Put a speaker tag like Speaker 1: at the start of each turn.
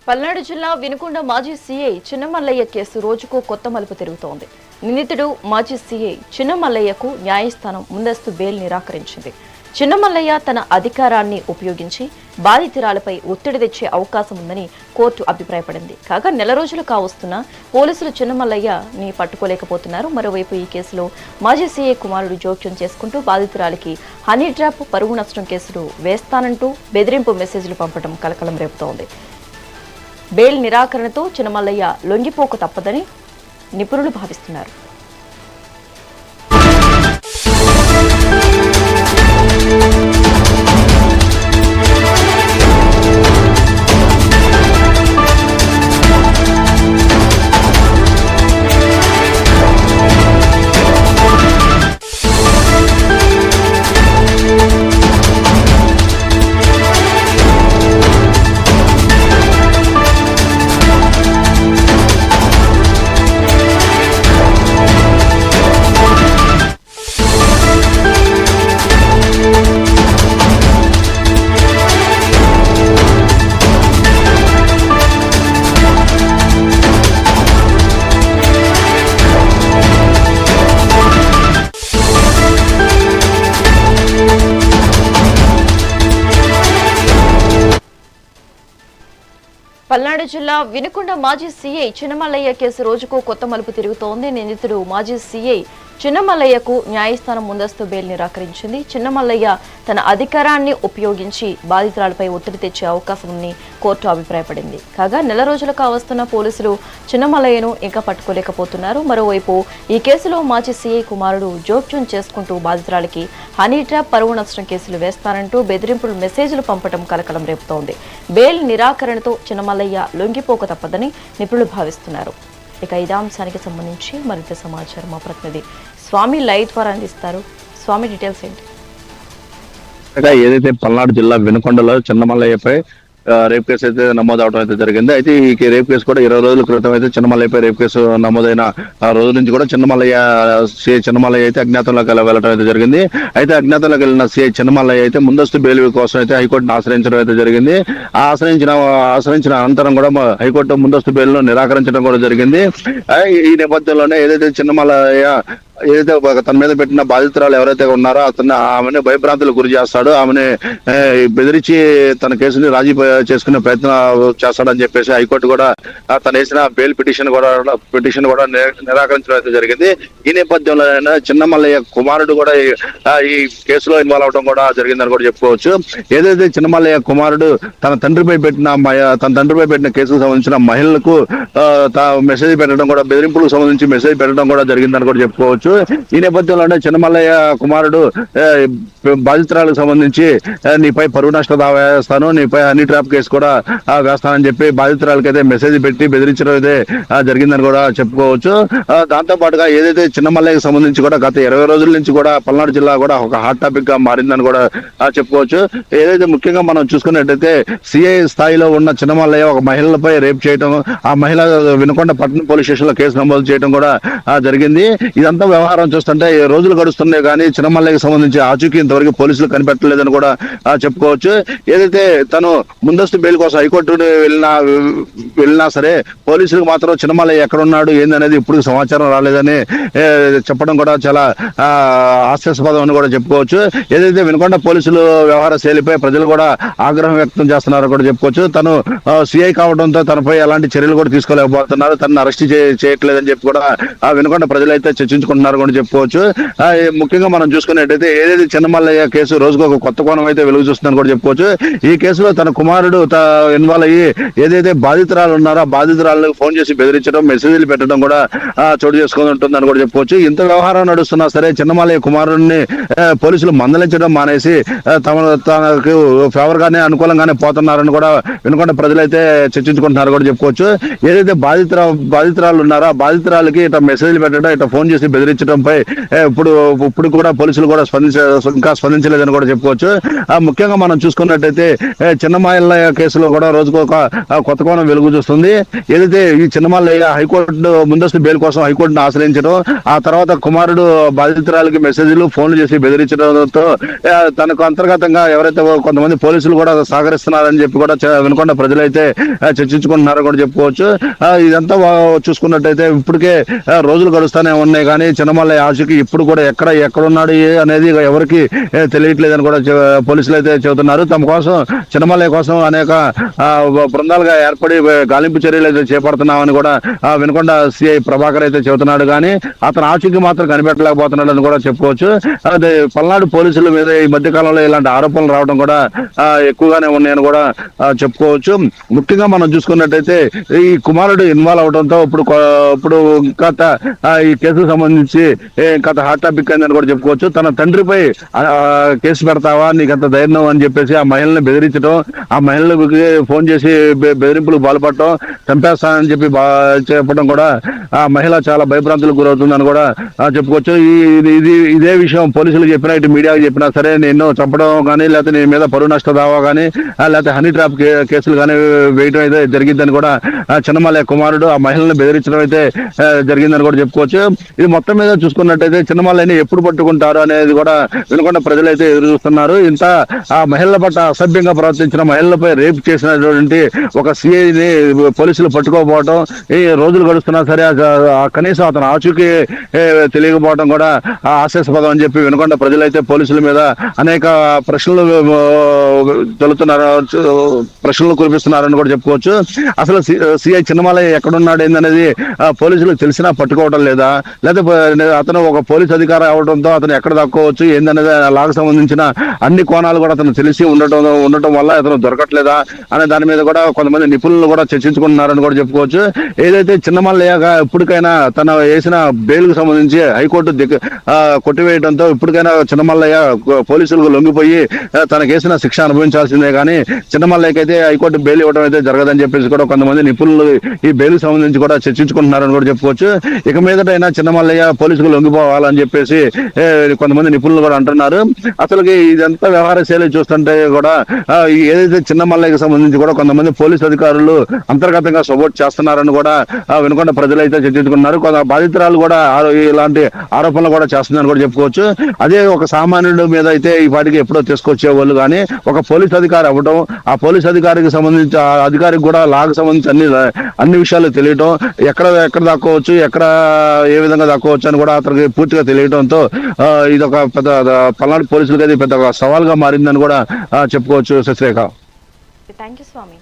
Speaker 1: పల్నాడు జిల్లా వినుకొండ మాజీ CI Chinnamallaiah case రోజుకు కొత్త మలుపు తిరుగుతోంది. నిందితుడు మాజీ సీఐ చిన్నమల్లయ్యకు న్యాయస్థానం ముందస్తు బెయిల్ నిరాకరించింది. చిన్నమల్లయ్య తన అధికారాన్ని ఉపయోగించి బాధితురాలపై ఒత్తిడి తెచ్చే అవకాశం ఉందని కోర్టు అభిప్రాయపడింది. కాగా నెల రోజులు కావస్తున్నా పోలీసులు చిన్నమల్లయ్యని పట్టుకోలేకపోతున్నారు. మరోవైపు ఈ కేసులో మాజీ సీఐ కుమారుడు జోక్యం చేసుకుంటూ బాధితురాలికి హనీ ట్రాప్, పరువు నష్టం కేసులు వేస్తానంటూ బెదిరింపు మెసేజ్లు పంపడం కలకలం రేపుతోంది. బెయిల్ నిరాకరణతో చిన్నమల్లయ్య లొంగిపోక తప్పదని నిపుణులు భావిస్తున్నారు. పల్నాడు జిల్లా వినుకొండ మాజీ సీఐ చిన్నమల్లయ్య కేసు రోజుకు కొత్త మలుపు తిరుగుతోంది. నిందితుడు మాజీ సీఐ చిన్నమల్లయ్యకు న్యాయస్థానం ముందస్తు బెయిల్ నిరాకరించింది. చిన్నమల్లయ్య తన అధికారాన్ని ఉపయోగించి బాధితురాలపై ఒత్తిడి తెచ్చే అవకాశం ఉందని కోర్టు అభిప్రాయపడింది. కాగా నెల రోజులు కావస్తున్న పోలీసులు చిన్నమల్లయ్యను ఇంకా పట్టుకోలేకపోతున్నారు. మరోవైపు ఈ కేసులో మాజీ సీఐ కుమారుడు జోక్యం చేసుకుంటూ బాధితురాలికి హనీ ట్రాప్, పరువు నష్టం కేసులు వేస్తానంటూ బెదిరింపులు మెసేజ్లు పంపడం కలకలం రేపుతోంది. బెయిల్ నిరాకరణతో చిన్నమల్లయ్య లొంగిపోక తప్పదని నిపుణులు భావిస్తున్నారు. ఇక ఇదే అంశానికి సంబంధించి మరింత సమాచారం మా ప్రతినిధి స్వామి లైవ్ ద్వారా అందిస్తారు. స్వామి, డీటెయిల్స్ ఏంటి?
Speaker 2: ఏదైతే పల్నాడు జిల్లా వినుకొండలో చిన్నమల్లయ్యపై రేప్ కేసు అయితే నమోదు అవడం అయితే జరిగింది. అయితే ఈ రేప్ కేసు కూడా 20 రోజుల క్రితం అయితే చిన్నమల్లయ్యపై రేప్ కేసు నమోదైన ఆ రోజు నుంచి కూడా చిన్నమల్లయ్య అయితే అజ్ఞాతంలోకి వెళ్ళడం అయితే జరిగింది. అయితే అజ్ఞాతంలోకి వెళ్ళిన సిఐ చిన్నమల్లయ్య అయితే ముందస్తు బెయిల్ కోసం అయితే హైకోర్టును ఆశ్రయించడం అయితే జరిగింది. ఆశ్రయించిన అనంతరం కూడా హైకోర్టు ముందస్తు బెయిల్ ను నిరాకరించడం కూడా జరిగింది. ఈ నేపథ్యంలోనే ఏదైతే చిన్నమల్లయ్య ఏదైతే తన మీద పెట్టిన బాధితురాలు ఎవరైతే ఉన్నారో ఆమెను భయభ్రాంతులకు గురి చేస్తాడు, ఆమెను బెదిరించి తన కేసుని రాజీ చేసుకునే ప్రయత్నం చేస్తాడని చెప్పేసి హైకోర్టు కూడా తను వేసిన బెయిల్ పిటిషన్ కూడా నిరాకరించడం అయితే జరిగింది. ఈ నేపథ్యంలో చిన్నమల్లయ్య కుమారుడు కూడా ఈ కేసులో ఇన్వాల్వ్ అవడం కూడా జరిగిందని కూడా చెప్పుకోవచ్చు. ఏదైతే చిన్నమల్లయ్య కుమారుడు తన తండ్రిపై పెట్టిన కేసుకు సంబంధించిన మహిళలకు మెసేజ్ పెట్టడం కూడా, బెదిరింపులకు సంబంధించి మెసేజ్ పెట్టడం కూడా జరిగిందని కూడా చెప్పుకోవచ్చు. ఈ నేపథ్యంలోనే చిన్నమల్లయ్య కుమారుడు బాధితురాలకు సంబంధించి నీపై పరువు నష్ట దావా వేస్తాను, నీపై హనీ ట్రాప్ కేసు కూడా వేస్తానని చెప్పి బాధితురాలకైతే మెసేజ్ పెట్టి బెదిరించడం అయితే జరిగిందని కూడా చెప్పుకోవచ్చు. దాంతో పాటుగా ఏదైతే చిన్నమల్లయ్యకి సంబంధించి కూడా గత 20 రోజుల నుంచి కూడా పల్నాడు జిల్లా కూడా ఒక హాట్ టాపిక్ గా మారిందని కూడా చెప్పుకోవచ్చు. ఏదైతే ముఖ్యంగా మనం చూసుకున్నట్టయితే సిఐ స్థాయిలో ఉన్న చిన్నమల్లయ్య ఒక మహిళలపై రేప్ చేయడం, ఆ మహిళ వినుకొండ పట్టణ పోలీస్ స్టేషన్ లో కేసు నమోదు చేయడం కూడా జరిగింది. ఇదంతా వ్యవహారం చూస్తుంటే రోజులు గడుస్తున్నాయి కానీ చిన్నమల్లయ్యకి సంబంధించి ఆచూకీ ఇంతవరకు పోలీసులు కనిపెట్టలేదని కూడా చెప్పుకోవచ్చు. ఏదైతే తను ముందస్తు బెయిల్ కోసం హైకోర్టు వెళ్ళినా సరే పోలీసులకు మాత్రం చిన్నమల్లయ్య ఎక్కడున్నాడు ఏందనేది ఇప్పుడు సమాచారం రాలేదని చెప్పడం కూడా చాలా హాస్యాస్పదం అని కూడా చెప్పుకోవచ్చు. ఏదైతే వినుకొండ పోలీసులు వ్యవహార శైలిపై ప్రజలు కూడా ఆగ్రహం వ్యక్తం చేస్తున్నారో కూడా చెప్పుకోవచ్చు. తను సిఐ కావడంతో తనపై ఎలాంటి చర్యలు కూడా తీసుకోలేకపోతున్నారు, తనను అరెస్ట్ చేయట్లేదని చెప్పి కూడా వినుకొండ ప్రజలైతే చర్చించుకుంటున్నారు కూడా చెప్పుకోవచ్చు. ముఖ్యంగా మనం చూసుకున్నట్టయితే ఏదైతే చిన్నమల్లయ్య కేసు రోజుకు ఒక కొత్త కోణం అయితే వెలుగు చూస్తుందని కూడా చెప్పుకోవచ్చు. ఈ కేసులో తన కుమారుడు ఇన్వాల్వ్ అయ్యి ఏదైతే బాధితురాలు ఉన్నారో ఆ బాధితురాలకు ఫోన్ చేసి బెదిరించడం, మెసేజ్లు పెట్టడం కూడా చోటు చేసుకుని ఉంటుందని కూడా చెప్పుకోవచ్చు. ఇంత వ్యవహారం నడుస్తున్నా సరే చిన్నమల్లయ్య కుమారుడిని పోలీసులు మందలించడం మానేసి తనకు ఫేవర్ గానే అనుకూలంగానే పోతున్నారని కూడా వినుకొండ ప్రజలైతే చర్చించుకుంటున్నారు కూడా చెప్పుకోవచ్చు. ఏదైతే బాధితురాలు ఉన్నారో ఆ బాధితురాలకి ఇట్లా మెసేజ్లు పెట్టడం, ఇట్లా ఫోన్ చేసి బెదిరించడం బెదిరించడంపై ఇప్పుడు కూడా పోలీసులు కూడా ఇంకా స్పందించలేదని కూడా చెప్పుకోవచ్చు. ముఖ్యంగా మనం చూసుకున్నట్టయితే చిన్నమల్లయ్య కేసులో కూడా రోజుకు ఒక కొత్త కోణం వెలుగు చూస్తుంది. ఏదైతే ఈ చిన్నమల్లయ్య హైకోర్టు ముందస్తు బెయిల్ కోసం హైకోర్టును ఆశ్రయించడం, ఆ తర్వాత కుమారుడు బాధితురాలకి మెసేజ్లు ఫోన్లు చేసి బెదిరించడంతో తనకు అంతర్గతంగా ఎవరైతే కొంతమంది పోలీసులు కూడా సహకరిస్తున్నారని చెప్పి కూడా వినుకొండ ప్రజలైతే చర్చించుకుంటున్నారని కూడా చెప్పుకోవచ్చు. ఇదంతా చూసుకున్నట్టయితే ఇప్పటికే రోజులు గడుస్తూనే ఉన్నాయి కానీ చిన్నమల్లయ్య ఆచూకీ ఇప్పుడు కూడా ఎక్కడున్నాడు అనేది ఎవరికి తెలియట్లేదని కూడా పోలీసులు అయితే చెబుతున్నారు. తమ కోసం చిన్నమల్లయ్య కోసం అనేక బృందాలుగా ఏర్పడి గాలింపు చర్యలు అయితే చేపడుతున్నామని కూడా వినుకొండ సిఐ ప్రభాకర్ అయితే చెబుతున్నాడు. కానీ అతను ఆచూకీ మాత్రం కనిపెట్టలేకపోతున్నాడు అని కూడా చెప్పుకోవచ్చు. అదే పల్నాడు పోలీసుల మీద ఈ మధ్య కాలంలో ఇలాంటి ఆరోపణలు రావడం కూడా ఎక్కువగానే ఉన్నాయని కూడా చెప్పుకోవచ్చు. ముఖ్యంగా మనం చూసుకున్నట్టయితే ఈ కుమారుడు ఇన్వాల్వ్ అవడంతో ఇప్పుడు గత ఈ కేసుకు సంబంధించి గత హాట్ టాపిక్ అయిందని కూడా చెప్పుకోవచ్చు. తన తండ్రిపై కేసు పెడతావా, నీకంత ధైర్యం అని చెప్పేసి ఆ మహిళని బెదిరించడం, ఆ మహిళలకు ఫోన్ చేసి బెదిరింపులకు పాల్పడటం, చంపేస్తానని చెప్పి చెప్పడం కూడా ఆ మహిళ చాలా భయభ్రాంతులకు గురవుతుందని కూడా చెప్పుకోవచ్చు. ఇదే విషయం పోలీసులకు చెప్పినా, ఇటు మీడియాకు చెప్పినా సరే నేను చంపడం కానీ లేకపోతే నీ మీద పరువు నష్ట దావా కానీ లేకపోతే హనీ ట్రాప్ కేసులు కానీ వేయడం అయితే జరిగిందని కూడా చిన్నమల్లయ్య కుమారుడు ఆ మహిళను బెదిరించడం అయితే జరిగిందని కూడా చెప్పుకోవచ్చు. ఇది మొత్తం మీద చూసుకున్నట్టయితే చిన్నమల్లయ్యని ఎప్పుడు పట్టుకుంటారు అనేది కూడా వినుకొండ ప్రజలైతే ఎదురు చూస్తున్నారు. ఇంత ఆ మహిళల పట్ల అసభ్యంగా ప్రవర్తించిన మహిళలపై రేప్ చేసినటువంటి ఒక సిఐని పోలీసులు పట్టుకోకపోవడం, ఈ రోజులు గడుస్తున్నా సరే కనీసం అతను ఆచూకీ తెలియకపోవడం కూడా ఆశాస్పదం అని చెప్పి వినుకొండ ప్రజలైతే పోలీసుల మీద అనేక ప్రశ్నలు ప్రశ్నలు కురిపిస్తున్నారని కూడా చెప్పుకోవచ్చు. అసలు సిఐ చిన్నమల్లయ్య ఎక్కడున్నాడు ఏందనేది పోలీసులకు తెలిసినా పట్టుకోవడం లేదా, లేకపోతే అతను ఒక పోలీస్ అధికారి అవడంతో అతను ఎక్కడ దక్కోవచ్చు ఏందనేది లాగా సంబంధించిన అన్ని కోణాలు కూడా అతను తెలిసి ఉండటం వల్ల అతను దొరకట్లేదా అనే దాని మీద కూడా కొంతమంది నిపుణులు కూడా చర్చించుకుంటున్నారని కూడా చెప్పుకోవచ్చు. ఏదైతే చిన్నమల్లయ్య ఇప్పటికైనా తన వేసిన బెయిల్కు సంబంధించి హైకోర్టు కొట్టివేయడంతో ఇప్పటికైనా చిన్నమల్లయ్య పోలీసులకు లొంగిపోయి తనకేసిన శిక్ష అనుభవించాల్సిందే కానీ చిన్నమల్లయ్యకి అయితే హైకోర్టు బెయిల్ ఇవ్వడం అయితే జరగదని చెప్పేసి కూడా కొంతమంది నిపుణులు ఈ బెయిల్ సంబంధించి కూడా చర్చించుకుంటున్నారని కూడా చెప్పుకోవచ్చు. ఇక మీదటైనా చిన్నమల్లయ్య పోలీసులకు లొంగిపోవాలని చెప్పేసి కొంతమంది నిపుణులు కూడా అంటున్నారు. అసలుకి ఇదంతా వ్యవహార శైలి చూస్తుంటే కూడా ఏదైతే చిన్నమల్లయ్యకి సంబంధించి కూడా కొంతమంది పోలీసు అధికారులు అంతర్గతంగా సపోర్ట్ చేస్తున్నారని కూడా వినుకొండ ప్రజలు అయితే చర్చించుకున్నారు. కొంత బాధితురాలు కూడా ఇలాంటి ఆరోపణలు కూడా చేస్తుందని కూడా చెప్పుకోవచ్చు. అదే ఒక సామాన్యుడి మీద అయితే ఈ పాటికి ఎప్పుడో తీసుకొచ్చే వాళ్ళు కానీ ఒక పోలీస్ అధికారి అవ్వడం, ఆ పోలీస్ అధికారికి సంబంధించి ఆ అధికారికి కూడా లాగా సంబంధించి అన్ని విషయాలు తెలియటం, ఎక్కడ దాక్కోవచ్చు, ఎక్కడ ఏ విధంగా దాక్కోవచ్చు అని కూడా అతనికి పూర్తిగా తెలియటంతో ఇది ఒక పెద్ద పల్నాడు పోలీసులకి అది పెద్ద సవాల్గా మారిందని కూడా చెప్పుకోవచ్చు. శశిరేఖ.
Speaker 1: Thank you Swamy.